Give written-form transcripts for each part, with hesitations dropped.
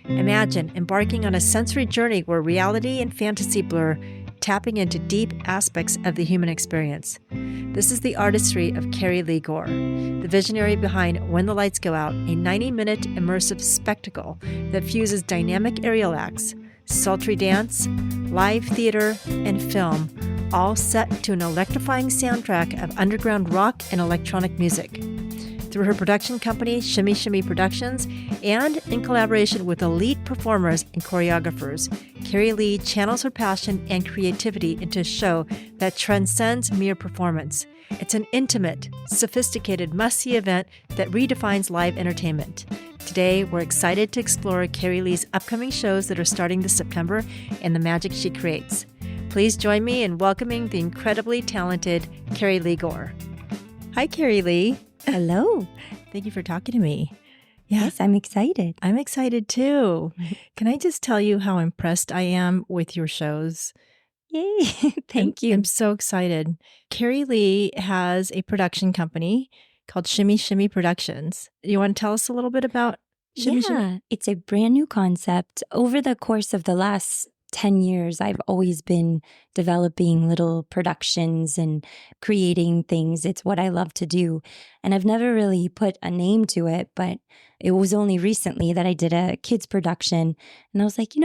Imagine embarking on a sensory journey where reality and fantasy blur, tapping into deep aspects of the human experience. This is the artistry of Kerrilee Gore, the visionary behind When the Lights Go Out, a 90-minute immersive spectacle that fuses dynamic aerial acts, sultry dance, live theater, and film, all set to an electrifying soundtrack of underground rock and electronic music. Through her production company, Shimmy Shimmy Productions, and in collaboration with elite performers and choreographers, Kerrilee channels her passion and creativity into a show that transcends mere performance. It's an intimate, sophisticated, must-see event that redefines live entertainment. Today, we're excited to explore Kerrilee's upcoming shows that are starting this September and the magic she creates. Please join me in welcoming the incredibly talented Kerrilee Gore. Hi, Kerrilee. Hello. Thank you for talking to me. Yes, I'm excited. I'm excited too. Can I just tell you how impressed I am with your shows? Yay. Thank you. I'm so excited. Kerrilee has a production company called Shimmy Shimmy Productions. You want to tell us a little bit about Shimmy Shimmy? It's a brand new concept. Over the course of the last 10 years, I've always been developing little productions and creating things. It's what I love to do. And I've never really put a name to it, but it was only recently that I did a kids production. And I was like,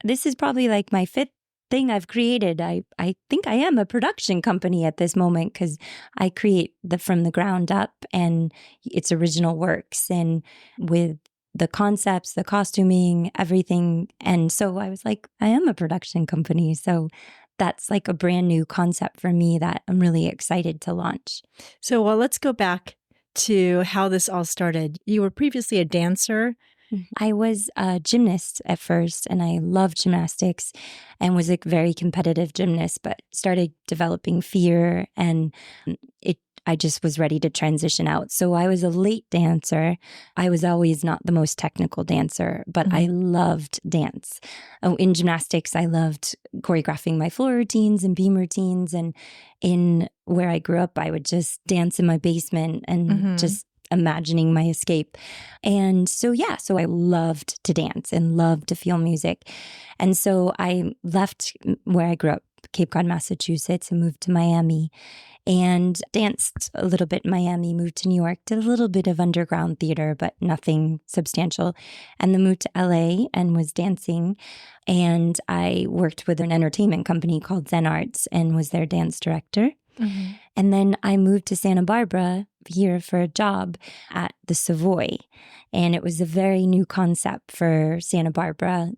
this is probably like my fifth thing I've created. I think I am a production company at this moment because I create from the ground up and it's original works and with the concepts, the costuming, everything. And so I was like, I am a production company. So that's like a brand new concept for me that I'm really excited to launch. So, let's go back to how this all started. You were previously a dancer. I was a gymnast at first, and I loved gymnastics and was a very competitive gymnast, but started developing fear, and I just was ready to transition out. So I was a late dancer. I was always not the most technical dancer, but I loved dance. In gymnastics, I loved choreographing my floor routines and beam routines. And in where I grew up, I would just dance in my basement and just imagining my escape. And so I loved to dance and loved to feel music. And so I left where I grew up, Cape Cod, Massachusetts, and moved to Miami and danced a little bit in Miami, moved to New York, did a little bit of underground theater, but nothing substantial. And then moved to LA and was dancing. And I worked with an entertainment company called Zen Arts and was their dance director. And then I moved to Santa Barbara here for a job at the Savoy. And it was a very new concept for Santa Barbara.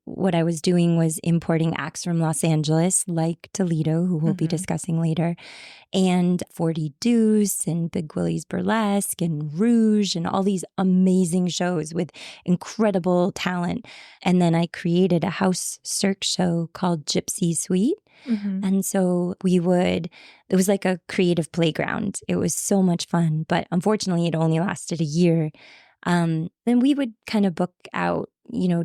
What I was doing was importing acts from Los Angeles, like Toledo, who we'll be discussing later, and 40 Deuce and Big Willie's Burlesque and Rouge and all these amazing shows with incredible talent. And then I created a house cirque show called Gypsy Suite. And so it was like a creative playground. It was so much fun, but unfortunately it only lasted a year. Then we would kind of book out,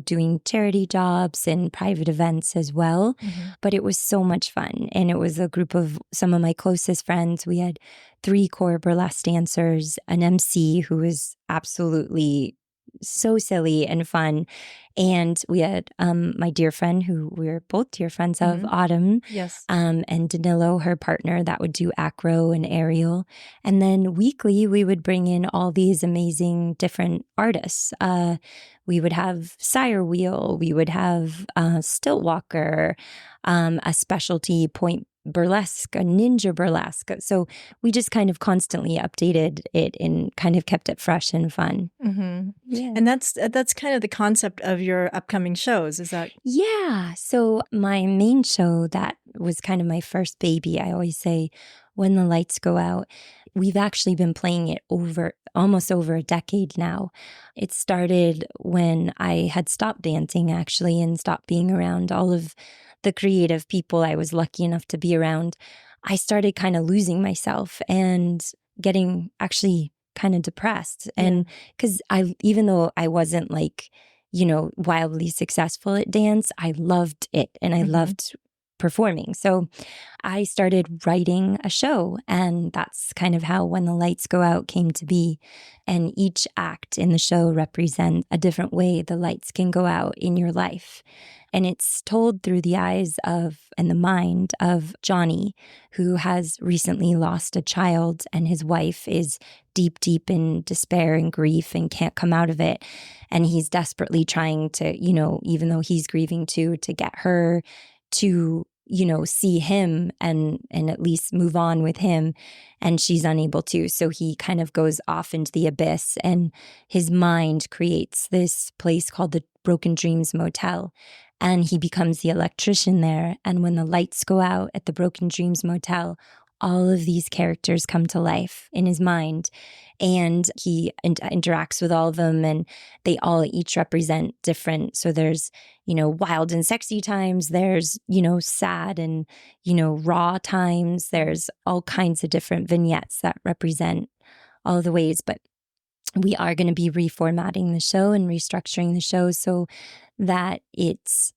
doing charity jobs and private events as well. But it was so much fun. And it was a group of some of my closest friends. We had 3 core burlesque dancers, an MC who was absolutely so silly and fun. And we had my dear friend, who we're both dear friends of, Autumn. Yes. And Danilo, her partner, that would do acro and aerial. And then weekly, we would bring in all these amazing different artists. We would have Sire Wheel. We would have Stilt Walker, a specialty point burlesque, a ninja burlesque. So we just kind of constantly updated it and kind of kept it fresh and fun. Yeah. And that's kind of the concept of your upcoming shows, is that? Yeah. So my main show that was kind of my first baby, I always say, When the Lights Go Out. We've actually been playing it almost over a decade now. It started when I had stopped dancing, actually, and stopped being around all of the creative people I was lucky enough to be around. I started kind of losing myself and getting actually kind of depressed. And because even though I wasn't like, wildly successful at dance, I loved it and I loved performing. So I started writing a show, and that's kind of how When the Lights Go Out came to be. And each act in the show represents a different way the lights can go out in your life. And it's told through the eyes of and the mind of Johnny, who has recently lost a child, and his wife is deep, deep in despair and grief and can't come out of it. And he's desperately trying to, even though he's grieving too, to get her to, see him and at least move on with him. And she's unable to. So he kind of goes off into the abyss, and his mind creates this place called the Broken Dreams Motel. And he becomes the electrician there. And when the lights go out at the Broken Dreams Motel, all of these characters come to life in his mind. And he interacts with all of them, and they all each represent different. So there's, wild and sexy times. There's, sad and, raw times. There's all kinds of different vignettes that represent all the ways. But we are going to be reformatting the show and restructuring the show so that it's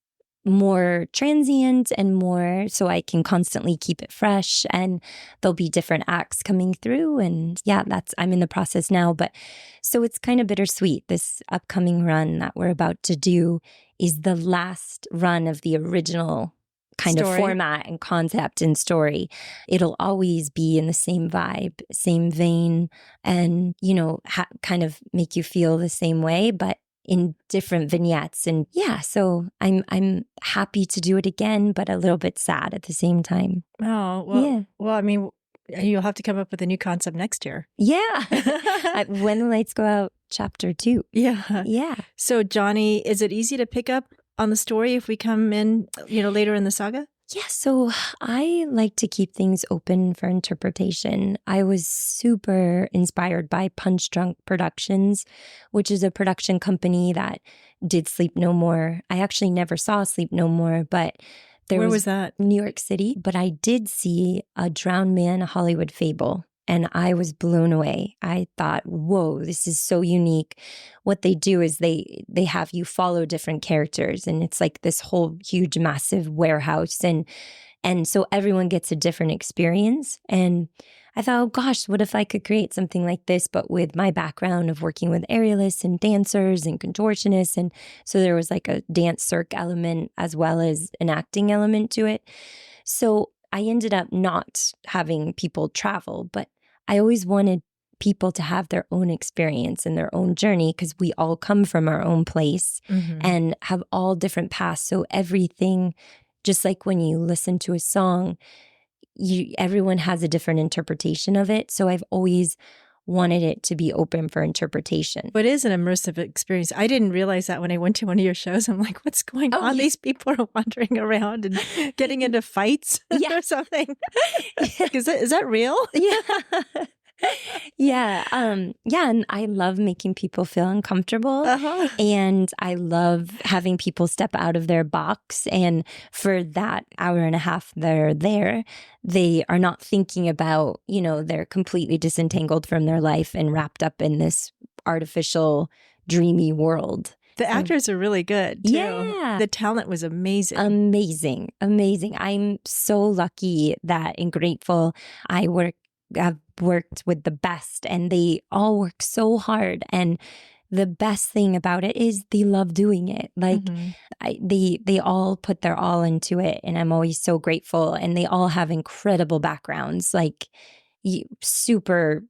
more transient and more so I can constantly keep it fresh, and there'll be different acts coming through. And yeah, I'm in the process now. But so it's kind of bittersweet. This upcoming run that we're about to do is the last run of the original kind of format and concept and story. It'll always be in the same vibe, same vein, and, kind of make you feel the same way, but in different vignettes. And yeah, so I'm happy to do it again, but a little bit sad at the same time. Oh, well, yeah. Well, I mean, you'll have to come up with a new concept next year. Yeah. When the Lights Go Out, Chapter 2. Yeah. Yeah. So Johnny, is it easy to pick up on the story if we come in, later in the saga? Yeah, so I like to keep things open for interpretation. I was super inspired by Punch Drunk Productions, which is a production company that did Sleep No More. I actually never saw Sleep No More, but Where was that? New York City. But I did see A Drowned Man, A Hollywood Fable. And I was blown away. I thought, whoa, this is so unique. What they do is they have you follow different characters, and it's like this whole huge, massive warehouse. And so everyone gets a different experience. And I thought, oh gosh, what if I could create something like this, but with my background of working with aerialists and dancers and contortionists. And so there was like a dance circ element as well as an acting element to it. So I ended up not having people travel, but I always wanted people to have their own experience and their own journey, because we all come from our own place and have all different paths. So everything, just like when you listen to a song, everyone has a different interpretation of it. So I've always wanted it to be open for interpretation. But it is an immersive experience. I didn't realize that when I went to one of your shows. I'm like, what's going on? Yeah. These people are wandering around and getting into fights or something. Yeah. Is that real? Yeah. Yeah. And I love making people feel uncomfortable. And I love having people step out of their box. And for that hour and a half they're there, they are not thinking about, they're completely disentangled from their life and wrapped up in this artificial, dreamy world. The actors are really good, too. Yeah. The talent was amazing. Amazing. I'm so lucky and grateful. I've worked with the best, and they all work so hard. And the best thing about it is they love doing it. Like they all put their all into it, and I'm always so grateful. And they all have incredible backgrounds, like super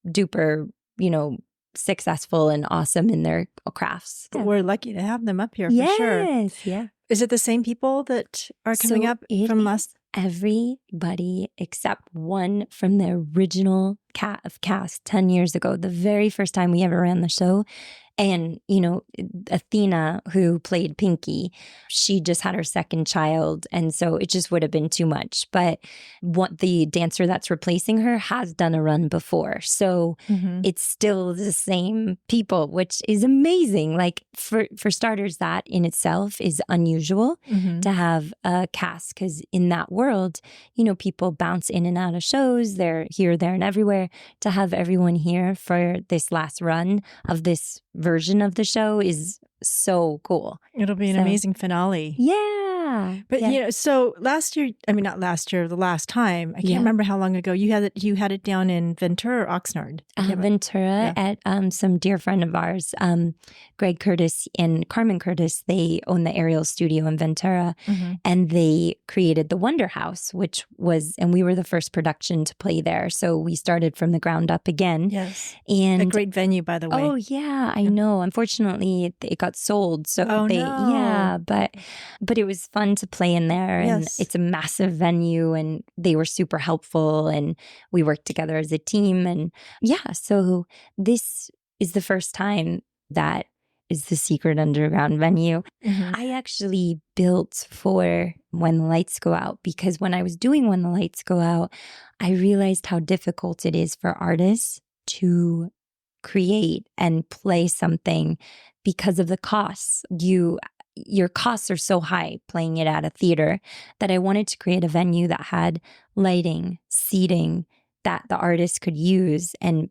duper, successful and awesome in their crafts. Yeah. We're lucky to have them up here for sure. Yes, yeah. Is it the same people that are coming up from last? Everybody except one from the original cast 10 years ago, the very first time we ever ran the show. And, Athena, who played Pinky, she just had her second child. And so it just would have been too much. But what the dancer that's replacing her has done a run before. So it's still the same people, which is amazing. Like for starters, that in itself is unusual to have a cast, because in that world, people bounce in and out of shows. They're here, there, and everywhere. To have everyone here for this last run of this version of the show is so cool. It'll be an amazing finale. Yeah. Yeah. But so last year, not last year, the last time, I can't remember how long ago, you had it down in Ventura or Oxnard? Ventura at some dear friend of ours, Greg Curtis and Carmen Curtis. They own the Aerial Studio in Ventura, and they created the Wonder House, and we were the first production to play there. So we started from the ground up again. Yes. And a great venue, by the way. Oh, yeah, I know. Unfortunately, it got sold. So but it was fun to play in there. And it's a massive venue, and they were super helpful, and we worked together as a team. And so this is the first time that is the secret underground venue. I actually built for When the Lights Go Out, because when I was doing When the Lights Go Out, I realized how difficult it is for artists to create and play something because of the costs. Your costs are so high playing it at a theater that I wanted to create a venue that had lighting, seating that the artist could use and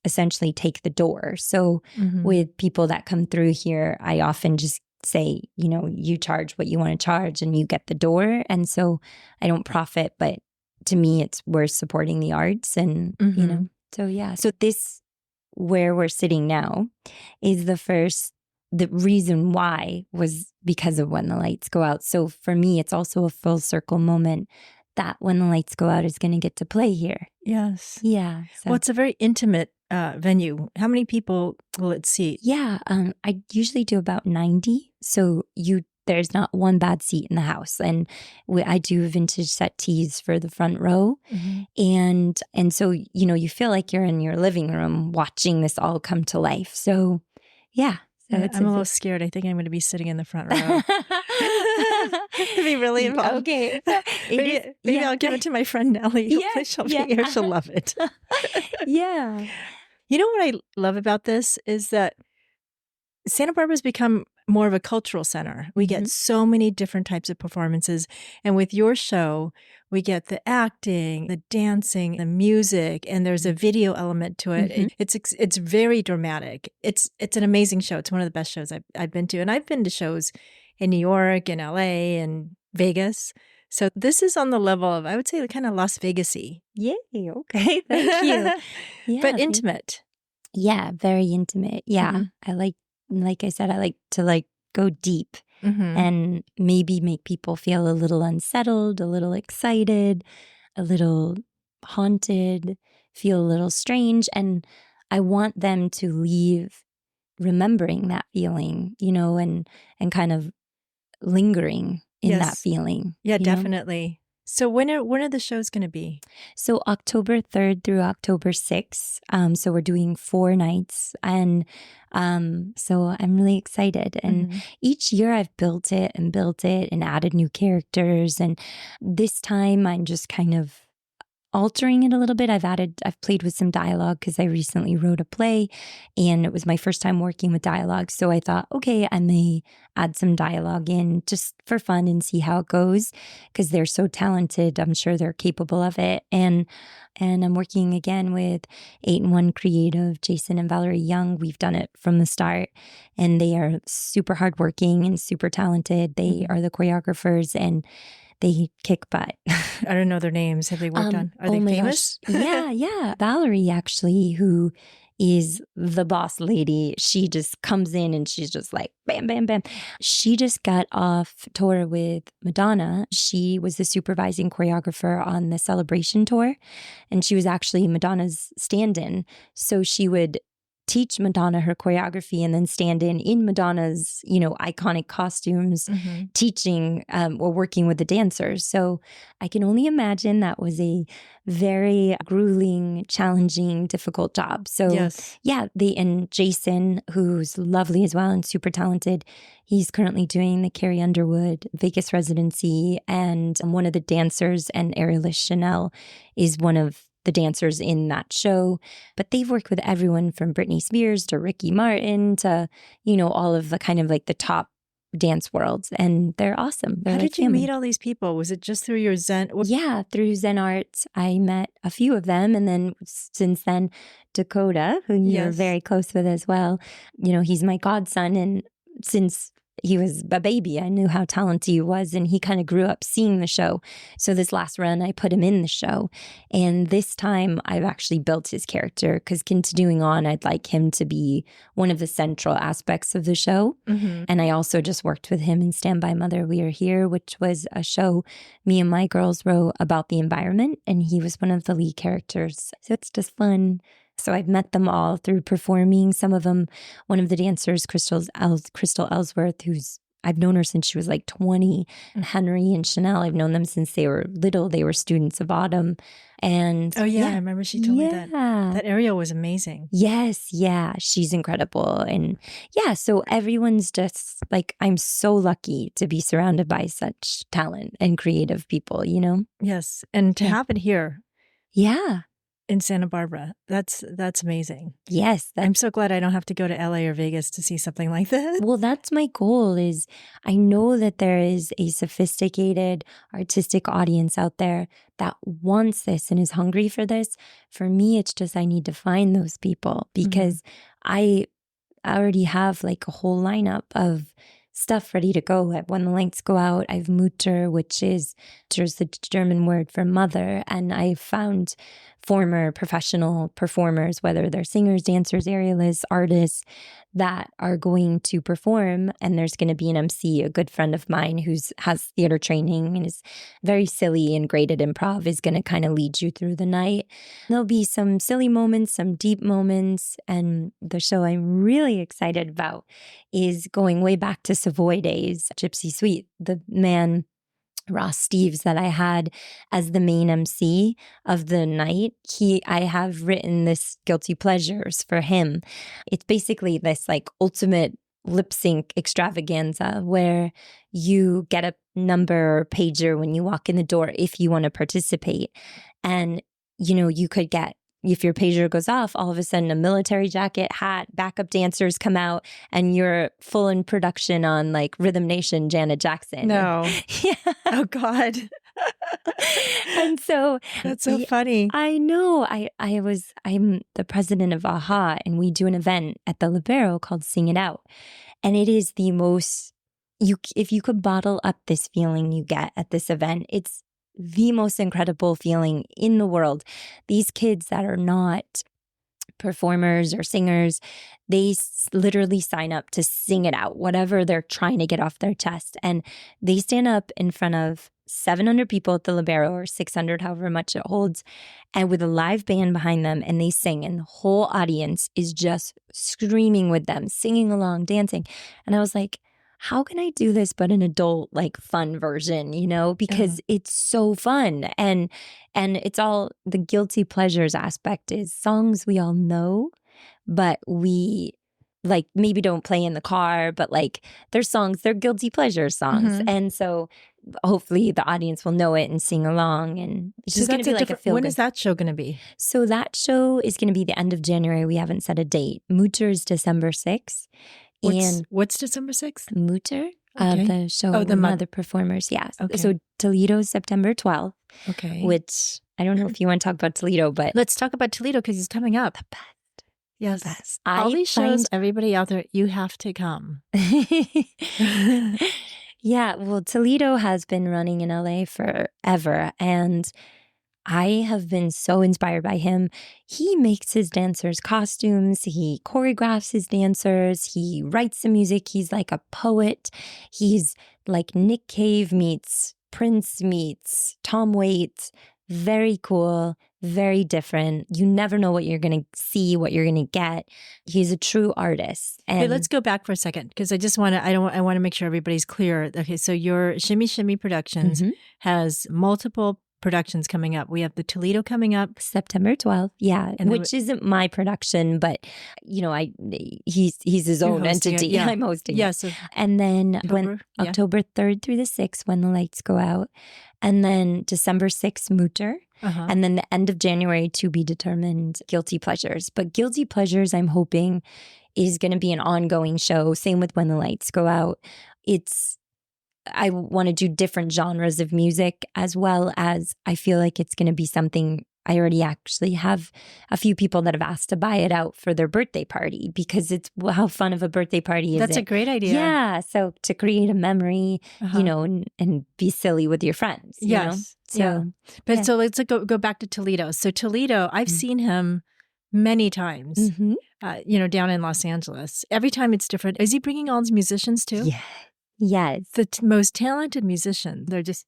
essentially take the door. So with people that come through here, I often just say, you charge what you want to charge and you get the door. And so I don't profit, but to me, we're supporting the arts and, So this, where we're sitting now, is the reason why was because of When the Lights Go Out. So for me, it's also a full circle moment that When the Lights Go Out is going to get to play here. Yes. Yeah. So. Well, it's a very intimate venue. How many people will it seat? Yeah. I usually do about 90. So there's not one bad seat in the house. And I do vintage settees for the front row. And so, you feel like you're in your living room watching this all come to life. So, yeah. So I'm a little scared. I think I'm going to be sitting in the front row. To be really involved. Okay. Maybe I'll give it to my friend Nellie. Hopefully she'll be here. She'll love it. Yeah. You know what I love about this is that Santa Barbara's become more of a cultural center. We get so many different types of performances. And with your show, we get the acting, the dancing, the music, and there's a video element to it. It's very dramatic. It's an amazing show. It's one of the best shows I've been to. And I've been to shows in New York and LA and Vegas. So this is on the level of, I would say, kind of Las Vegas-y. Yay. Okay. Thank you. Yeah, but intimate. Yeah. Very intimate. Yeah. Like I said, I like to go deep and maybe make people feel a little unsettled, a little excited, a little haunted, feel a little strange. And I want them to leave remembering that feeling, and kind of lingering in that feeling. Yeah, definitely. So when are the shows going to be? So October 3rd through October 6th. So we're doing 4 nights. And so I'm really excited. And each year I've built it and added new characters. And this time I'm just kind of altering it a little bit. I've played with some dialogue because I recently wrote a play and it was my first time working with dialogue. So I thought, okay, I may add some dialogue in just for fun and see how it goes because they're so talented. I'm sure they're capable of it. And I'm working again with 8-in-1 Creative, Jason and Valeree Young. We've done it from the start and they are super hardworking and super talented. They are the choreographers and they kick butt. I don't know their names. Have they worked on? Are they famous? Yeah. Valerie, actually, who is the boss lady, she just comes in and she's just like, bam, bam, bam. She just got off tour with Madonna. She was the supervising choreographer on the Celebration tour. And she was actually Madonna's stand-in. So she would teach Madonna her choreography and then stand in Madonna's, iconic costumes, teaching or working with the dancers. So I can only imagine that was a very grueling, challenging, difficult job. So and Jason, who's lovely as well and super talented, he's currently doing the Carrie Underwood Vegas residency. And one of the dancers and Ariel Chanel is one of the dancers in that show, but they've worked with everyone from Britney Spears to Ricky Martin to, all of the kind of like the top dance worlds. And they're awesome. They're How did you meet all these people? Was it just through your Zen? Yeah, through Zen Arts. I met a few of them. And then since then, Dakota, who you're very close with as well, he's my godson. And since he was a baby. I knew how talented he was, and he kind of grew up seeing the show. So this last run, I put him in the show. And this time, I've actually built his character because continuing on, I'd like him to be one of the central aspects of the show. Mm-hmm. And I also just worked with him in Stand By Mother, We Are Here, which was a show me and my girls wrote about the environment. And he was one of the lead characters. So it's just fun. So I've met them all through performing. Some of them, one of the dancers, Crystal Ellsworth, I've known her since she was like 20. Henry and Chanel, I've known them since they were little. They were students of Autumn. And I remember she told me that. That Ariel was amazing. Yes, yeah, she's incredible. And yeah, so everyone's just like, I'm so lucky to be surrounded by such talent and creative people, you know? Yes. And to have it here. Yeah. In Santa Barbara. That's amazing. Yes. I'm so glad I don't have to go to LA or Vegas to see something like this. Well, that's my goal. Is I know that there is a sophisticated artistic audience out there that wants this and is hungry for this. For me, it's just I need to find those people because I already have like a whole lineup of stuff ready to go. When the lights go out, I have Mutter, which is just the German word for mother. And I found former professional performers, whether they're singers, dancers, aerialists, artists, that are going to perform. And there's going to be an MC, a good friend of mine who has theater training and is very silly and great at improv, is going to kind of lead you through the night. There'll be some silly moments, some deep moments. And the show I'm really excited about is going way back to Savoy days, Gypsy Suite. The man, Ross Steves, that I had as the main MC of the night, I have written this Guilty Pleasures for him. It's basically this like ultimate lip sync extravaganza where you get a number or pager when you walk in the door if you want to participate. And, you know, you could get, if your pager goes off, all of a sudden a military jacket, hat, backup dancers come out, and you're full in production on like Rhythm Nation, Janet Jackson. No. Yeah. Oh, God. And so that's so funny. I know. I'm the president of AHA, and we do an event at the Libero called Sing It Out. And it is the most, if you could bottle up this feeling you get at this event, it's the most incredible feeling in the world. These kids that are not performers or singers, they literally sign up to sing it out, whatever they're trying to get off their chest. And they stand up in front of 700 people at the Libero, or 600, however much it holds, and with a live band behind them, and they sing, and the whole audience is just screaming with them, singing along, dancing. And I was like, how can I do this but an adult, like, fun version, you know? Because it's so fun. And it's all, the guilty pleasures aspect is songs we all know, but we like maybe don't play in the car, but like they're songs, they're guilty pleasure songs. And so hopefully the audience will know it and sing along. And it's just going to be like a feel. When is that show going to be? So that show is going to be the end of January. We haven't set a date. Mutter is December 6th. What's December 6th? Mutter, Okay. the show, Oh, the other performers. Yeah. Okay. So Toledo is September 12th. Okay. Which I don't know if you want to talk about Toledo, but let's talk about Toledo because it's coming up. The best. Yes. Best. All these shows, everybody out there, you have to come. Yeah. Well, Toledo has been running in LA forever. And I have been so inspired by him. He makes his dancers costumes. He choreographs his dancers. He writes the music. He's like a poet. He's like Nick Cave meets Prince meets Tom Waits. Very cool, very different. You never know what you're going to see, what you're going to get. He's a true artist. And Wait, let's go back for a second because I just want to, I want to make sure everybody's clear. Okay, so your Shimmy Shimmy Productions has multiple productions coming up. We have the Toledo coming up September 12th. Yeah, and which isn't my production, but you know, he's his own entity. Yeah. I'm hosting. Yeah, it. so And then October 3rd through the 6th, when the lights go out, and then December 6th, Mutter. And then the end of January, to be determined, Guilty Pleasures. But Guilty Pleasures, I'm hoping, is going to be an ongoing show. Same with When the Lights Go Out. I want to do different genres of music, as well as I feel like it's going to be something I already actually have a few people that have asked to buy it out for their birthday party because it's how fun of a birthday party is That's it? a great idea. Yeah. So to create a memory, Uh-huh. you know, and be silly with your friends, you know? So, yeah. But yeah. so let's go back to Toledo. So Toledo, I've seen him many times, Mhm. you know, down in Los Angeles. Every time it's different. Is he bringing all his musicians too? Yeah. Yes. The most talented musicians. They're just,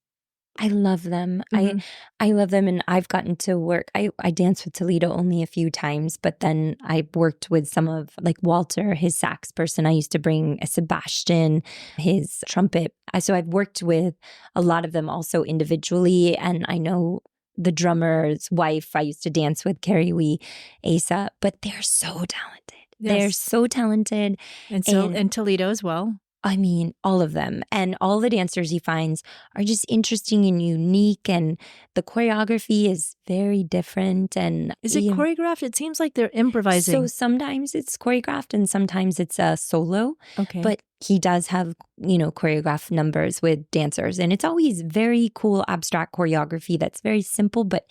I love them. Mhm. I love them, and I've gotten to work. I danced with Toledo only a few times, but then I worked with some of like Walter, his sax person. I used to bring Sebastian, his trumpet. So I've worked with a lot of them also individually, and I know the drummer's wife. I used to dance with Kerrilee Asa, but they're so talented. They're Yes. so talented. and Toledo as well. I mean, all of them. And all the dancers he finds are just interesting and unique. And the choreography is very different. And Is it choreographed? It seems like they're improvising. So sometimes it's choreographed and sometimes it's a solo. Okay. But he does have, you know, choreographed numbers with dancers. And it's always very cool, abstract choreography that's very simple, but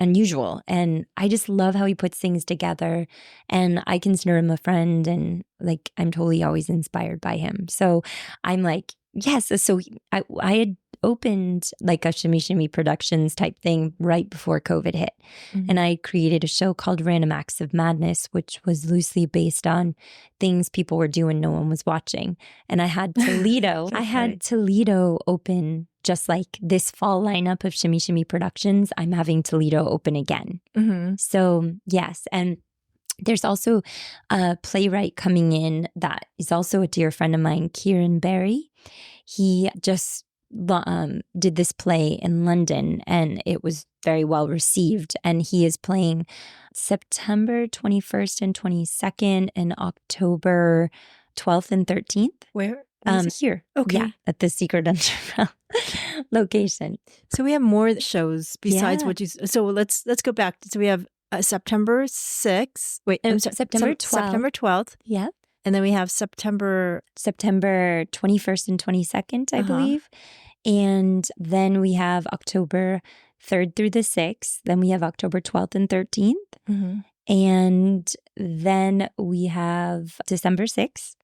unusual. And I just love how he puts things together. And I consider him a friend, and like I'm totally always inspired by him. So I'm like, yes. So I had opened like a Shimmy Shimmy Productions type thing right before COVID hit. Mhm. And I created a show called Random Acts of Madness, which was loosely based on things people were doing no one was watching. And I had Toledo. I had Toledo open just like this fall lineup of Shimmy Shimmy Productions. I'm having Toledo open again. Mm-hmm. So yes. And there's also a playwright coming in that is also a dear friend of mine, Kieran Barry. He just did this play in London and it was very well received. And he is playing September 21st and 22nd and October 12th and 13th. Where? Here. Okay. Yeah, at the Secret Underground location. So we have more shows besides Yeah. what you. So let's go back. So we have September 6th. Wait, I'm sorry, September 12th. September 12th. Yeah. And then we have September 21st and 22nd, I Uh-huh. believe. And then we have October 3rd through the 6th. Then we have October 12th and 13th. Mhm. And then we have December 6th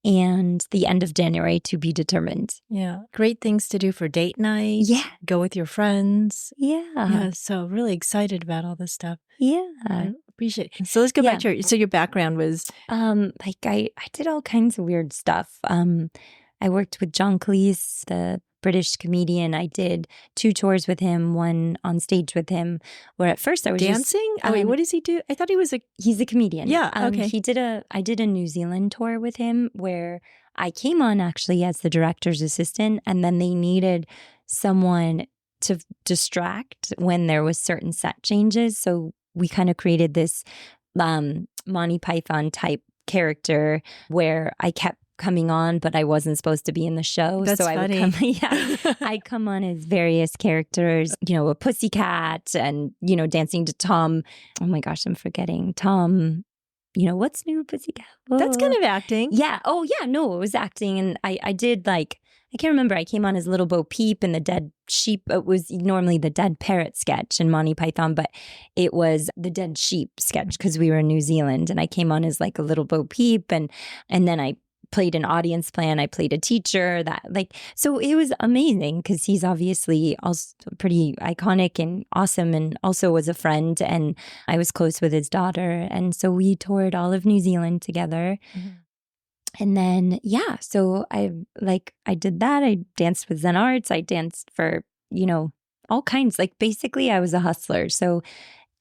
and the end of January to be determined. Yeah. Great things to do for date night. Yeah. Go with your friends. Yeah. Yeah. So really excited about all this stuff. Yeah. I appreciate it. So let's go back to your background was Like I did all kinds of weird stuff. I worked with John Cleese, the British comedian. I did 2 tours with him, one on stage with him, where at first I was dancing. Just, wait, what does he do? I thought he was he's a comedian. Yeah, okay. I did a New Zealand tour with him where I came on actually as the director's assistant, and then they needed someone to distract when there was certain set changes. So we kind of created this Monty Python type character where I kept coming on, but I wasn't supposed to be in the show. That's so I funny. would come, I'd come on as various characters, you know, a pussycat and, you know, dancing to Tom. Oh my gosh, I'm forgetting Tom. You know, what's new, pussycat? That's kind of acting. Yeah. Oh yeah. No, it was acting. And I did like, I can't remember. I came on as Little Bo Peep and the dead sheep. It was normally the dead parrot sketch in Monty Python, but it was the dead sheep sketch because we were in New Zealand, and I came on as like a Little Bo Peep, and then I played an audience plan. I played a teacher so it was amazing because he's obviously also pretty iconic and awesome, and also was a friend, and I was close with his daughter. And so we toured all of New Zealand together. Mm-hmm. And then, yeah, so I did that. I danced with Zen Arts. I danced for, you know, all kinds. Like basically I was a hustler. So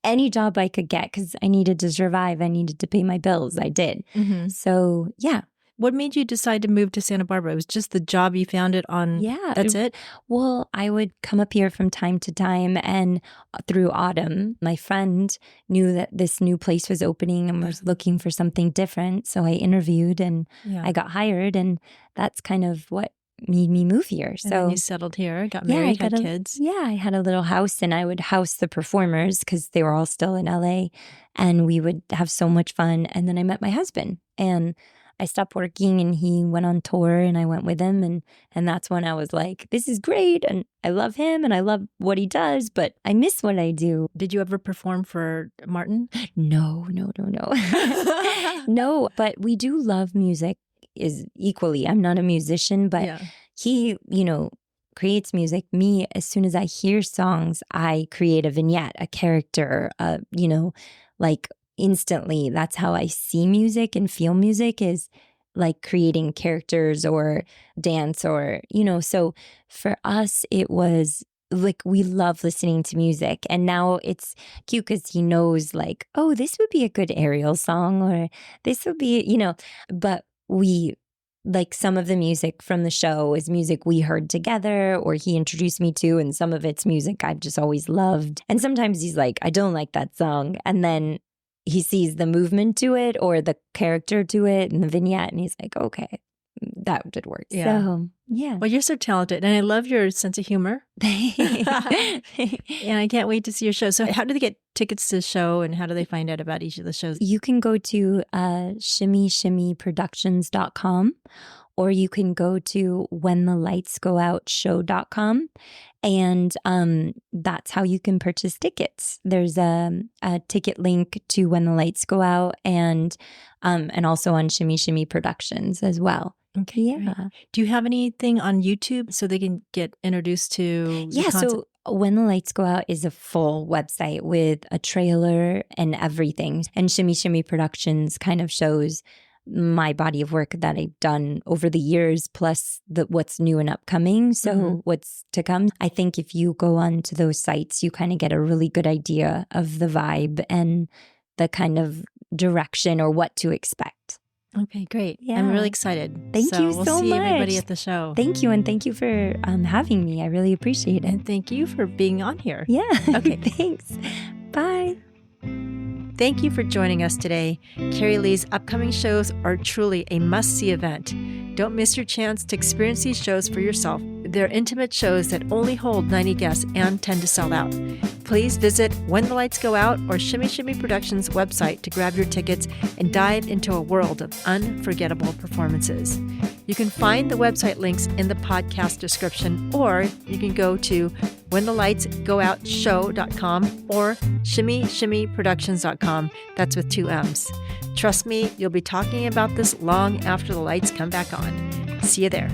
any job I could get, because I needed to survive. I needed to pay my bills. I did. Mm-hmm. So, yeah. What made you decide to move to Santa Barbara? It was just the job you found it on? Yeah. That's it? Well, I would come up here from time to time, and through autumn, my friend knew that this new place was opening and was looking for something different. So I interviewed and I got hired, and that's kind of what made me move here. So and then you settled here, got married, had kids. Yeah, I had a little house, and I would house the performers because they were all still in LA, and we would have so much fun. And then I met my husband, and I stopped working and he went on tour and I went with him. And that's when I was like, this is great. And I love him and I love what he does, but I miss what I do. Did you ever perform for Martin? No. No, but we do love music is equally. I'm not a musician, but he, creates music. Me, as soon as I hear songs, I create a vignette, a character, like instantly. That's how I see music and feel music, is like creating characters or dance or, so for us, it was like, we love listening to music. And now it's cute because he knows like, oh, this would be a good Ariel song, or this would be, but we like some of the music from the show is music we heard together or he introduced me to, and some of it's music I've just always loved. And sometimes he's like, I don't like that song. And then he sees the movement to it or the character to it and the vignette, and he's like, okay, that did work. Yeah. So, yeah. Well, you're so talented, and I love your sense of humor. And I can't wait to see your show. So how do they get tickets to the show, and how do they find out about each of the shows? You can go to shimmyshimyproductions.com, or you can go to whenthelightsgooutshow.com. And that's how you can purchase tickets. There's a ticket link to When the Lights Go Out, and also on Shimmy Shimmy Productions as well. Okay. Yeah. Great. Do you have anything on YouTube so they can get introduced to the concept? So When the Lights Go Out is a full website with a trailer and everything. And Shimmy Shimmy Productions kind of shows my body of work that I've done over the years, plus what's new and upcoming. So what's to come. I think if you go onto those sites, you kind of get a really good idea of the vibe and the kind of direction or what to expect. Okay, great. Yeah. I'm really excited. Thank you so much. We'll see everybody at the show. Thank you. And thank you for having me. I really appreciate it. And thank you for being on here. Yeah. Okay. Thanks. Bye. Thank you for joining us today. Kerrilee's upcoming shows are truly a must-see event. Don't miss your chance to experience these shows for yourself. They're intimate shows that only hold 90 guests and tend to sell out. Please visit When the Lights Go Out or Shimmy Shimmy Productions' website to grab your tickets and dive into a world of unforgettable performances. You can find the website links in the podcast description, or you can go to whenthelightsgooutshow.com or shimmyshimyproductions.com. That's with 2 M's. Trust me, you'll be talking about this long after the lights come back on. See you there.